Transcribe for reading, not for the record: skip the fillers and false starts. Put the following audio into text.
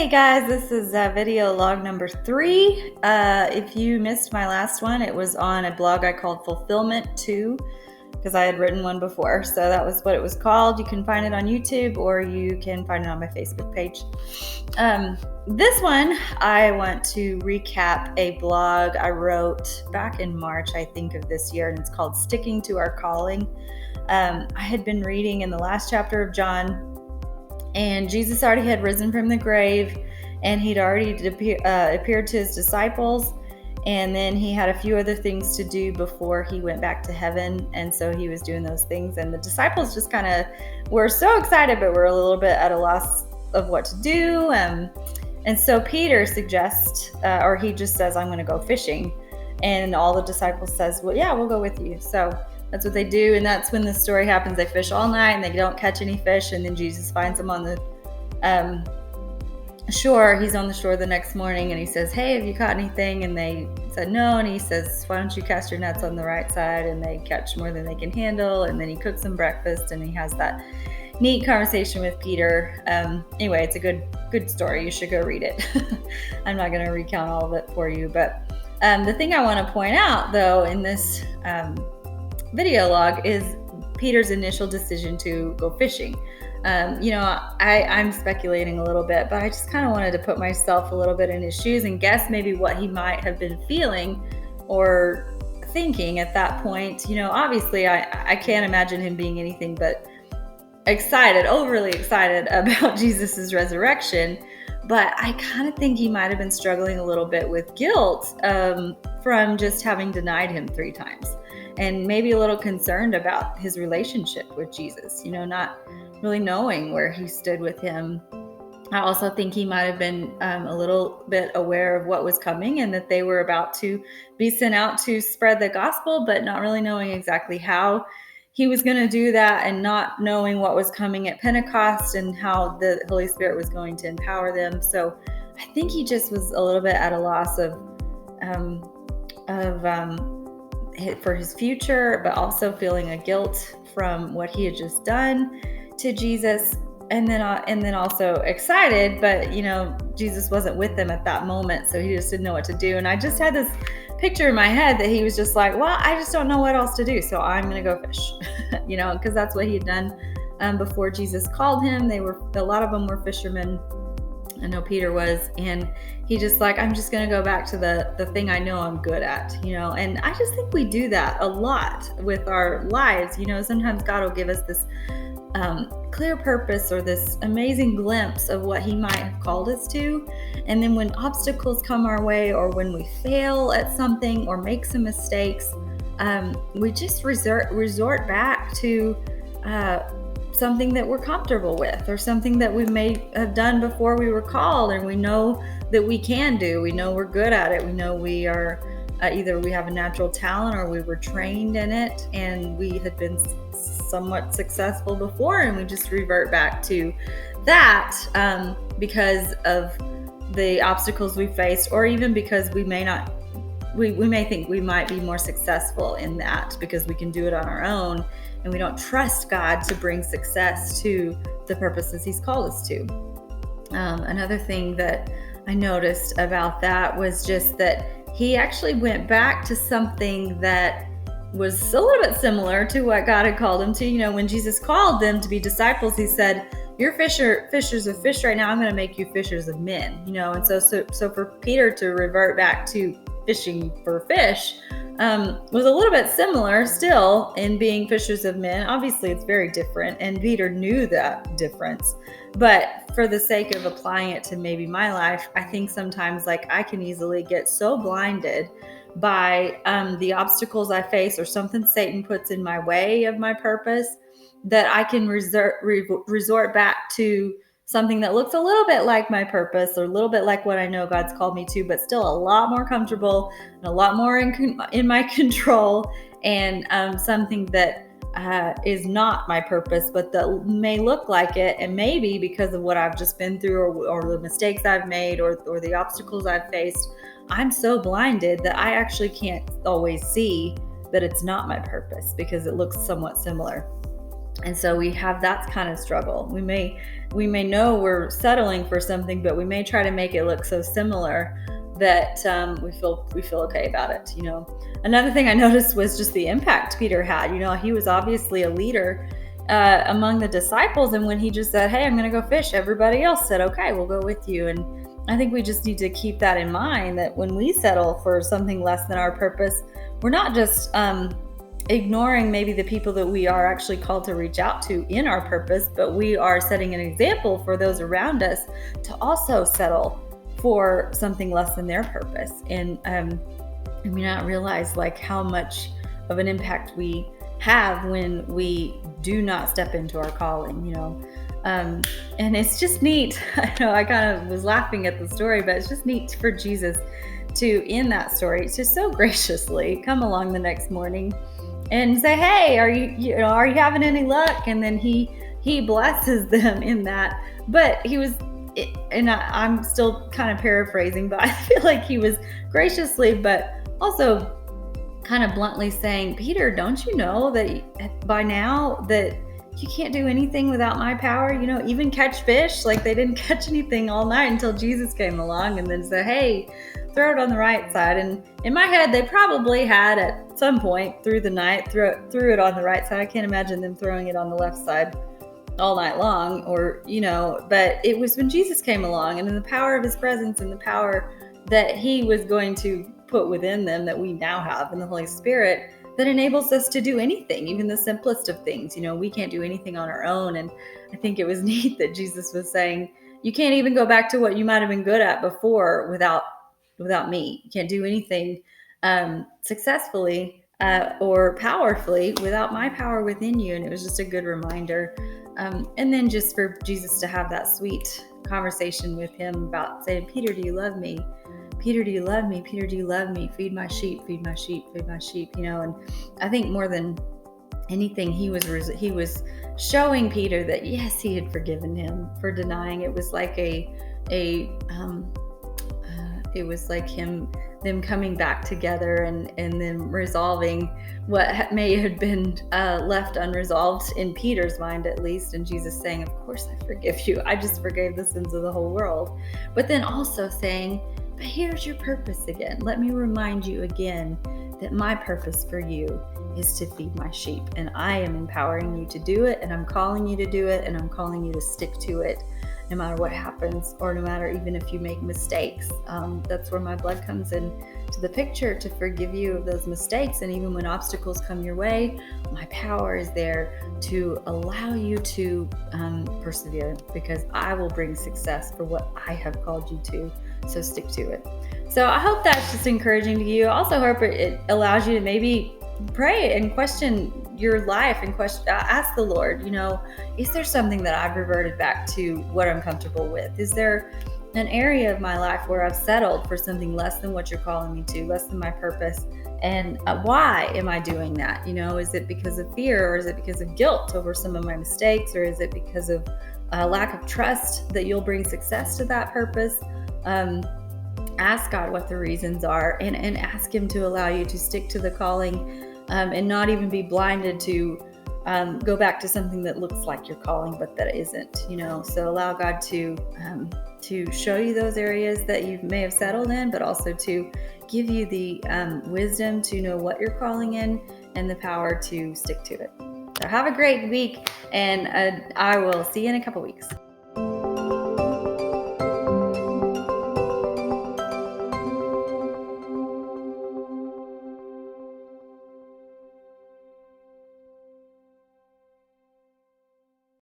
Hey guys, this is video log number 3. If you missed my last one, it was on a blog I called Fulfillment 2 because I had written one before. So that was what it was called. You can find it on YouTube or you can find it on my Facebook page. This one, I want to recap a blog I wrote back in March, I think, of this year, and it's called Sticking to Our Calling. I had been reading in the last chapter of John, and Jesus already had risen from the grave, and he'd already appeared to his disciples, and then he had a few other things to do before he went back to heaven, and so he was doing those things, and the disciples just kind of were so excited, but were a little bit at a loss of what to do. And so Peter suggests, or he just says, I'm going to go fishing, and all the disciples says, well, yeah, we'll go with you. So that's what they do, and that's when the story happens. They fish all night, and they don't catch any fish, and then Jesus finds them on the shore. He's on the shore the next morning, and he says, hey, have you caught anything? And they said no, and he says, why don't you cast your nets on the right side? And they catch more than they can handle, and then he cooks them breakfast, and he has that neat conversation with Peter. Anyway, it's a good story. You should go read it. I'm not going to recount all of it for you, but the thing I want to point out, though, in this video log is Peter's initial decision to go fishing. I'm speculating a little bit, but I just kind of wanted to put myself a little bit in his shoes and guess maybe what he might have been feeling or thinking at that point. Obviously I can't imagine him being anything but excited, overly excited about Jesus's resurrection, but I kind of think he might have been struggling a little bit with guilt from just having denied him 3 times. And maybe a little concerned about his relationship with Jesus, not really knowing where he stood with him. I also think he might have been a little bit aware of what was coming and that they were about to be sent out to spread the gospel, but not really knowing exactly how he was going to do that, and not knowing what was coming at Pentecost and how the Holy Spirit was going to empower them. So I think he just was a little bit at a loss for his future, but also feeling a guilt from what he had just done to Jesus, and then also excited, but Jesus wasn't with them at that moment, so he just didn't know what to do. And I just had this picture in my head that he was just like, well, I just don't know what else to do, so I'm gonna go fish. Because that's what he had done before Jesus called him. A lot of them were fishermen. I know Peter was, and he just like, I'm just going to go back to the thing I know I'm good at, and I just think we do that a lot with our lives. Sometimes God will give us this clear purpose or this amazing glimpse of what he might have called us to. And then when obstacles come our way, or when we fail at something or make some mistakes, we just resort back to something that we're comfortable with, or something that we may have done before we were called, and we know that we can do. We know we're good at it. We know we are either we have a natural talent, or we were trained in it, and we had been somewhat successful before, and we just revert back to that because of the obstacles we faced, or even because we may think we might be more successful in that because we can do it on our own, and we don't trust God to bring success to the purposes he's called us to. Another thing that I noticed about that was just that he actually went back to something that was a little bit similar to what God had called him to. When Jesus called them to be disciples, he said, you're fishers of fish right now. I'm going to make you fishers of men, and so for Peter to revert back to fishing for fish was a little bit similar still in being fishers of men. Obviously, it's very different, and Peter knew that difference. But for the sake of applying it to maybe my life, I think sometimes I can easily get so blinded by the obstacles I face, or something Satan puts in my way of my purpose, that I can resort back to something that looks a little bit like my purpose, or a little bit like what I know God's called me to, but still a lot more comfortable and a lot more in my control, and something that is not my purpose, but that may look like it. And maybe because of what I've just been through, or the mistakes I've made, or the obstacles I've faced, I'm so blinded that I actually can't always see that it's not my purpose because it looks somewhat similar. And so we have that kind of struggle. We may know we're settling for something, but we may try to make it look so similar that we feel okay about it. Another thing I noticed was just the impact Peter had. He was obviously a leader among the disciples, and when he just said, "Hey, I'm going to go fish," everybody else said, "Okay, we'll go with you." And I think we just need to keep that in mind, that when we settle for something less than our purpose, we're not just ignoring maybe the people that we are actually called to reach out to in our purpose, but we are setting an example for those around us to also settle for something less than their purpose. And we may not realize like how much of an impact we have when we do not step into our calling. And it's just neat. I know I kind of was laughing at the story, but it's just neat for Jesus to, in that story, to so graciously come along the next morning and say, "Hey, are you having any luck?" And then he blesses them in that. But he was, and I'm still kind of paraphrasing, but I feel like he was graciously, but also kind of bluntly saying, "Peter, don't you know that by now that you can't do anything without my power? Even catch fish. Like, they didn't catch anything all night until Jesus came along and then said, 'Hey, throw it on the right side.'" And in my head, they probably had at some point through the night threw it on the right side. I can't imagine them throwing it on the left side all night long, but it was when Jesus came along, and in the power of his presence and the power that he was going to put within them, that we now have in the Holy Spirit, that enables us to do anything, even the simplest of things. We can't do anything on our own. And I think it was neat that Jesus was saying, you can't even go back to what you might have been good at before without me. You can't do anything successfully or powerfully without my power within you. And it was just a good reminder. And then just for Jesus to have that sweet conversation with him about saying, "Peter, do you love me? Peter, do you love me? Peter, do you love me? Feed my sheep, feed my sheep, feed my sheep." And I think more than anything, he was showing Peter that yes, he had forgiven him for denying. It was like it was like them coming back together and then resolving what may have been left unresolved in Peter's mind, at least. And Jesus saying, "Of course I forgive you. I just forgave the sins of the whole world." But then also saying, "But here's your purpose again. Let me remind you again that my purpose for you is to feed my sheep. And I am empowering you to do it, and I'm calling you to do it, and I'm calling you to stick to it no matter what happens, or no matter even if you make mistakes." That's where my blood comes in to the picture, to forgive you of those mistakes. And even when obstacles come your way, my power is there to allow you to persevere, because I will bring success for what I have called you to. So stick to it. So I hope that's just encouraging to you. I also hope it allows you to maybe pray and question your life and ask the Lord, is there something that I've reverted back to what I'm comfortable with? Is there an area of my life where I've settled for something less than what you're calling me to, less than my purpose? And why am I doing that? Is it because of fear, or is it because of guilt over some of my mistakes, or is it because of lack of trust that you'll bring success to that purpose? Ask God what the reasons are, and ask him to allow you to stick to the calling, and not even be blinded to go back to something that looks like your calling, but that isn't. So allow God to show you those areas that you may have settled in, but also to give you the wisdom to know what you're calling in and the power to stick to it. So have a great week, and I will see you in a couple weeks.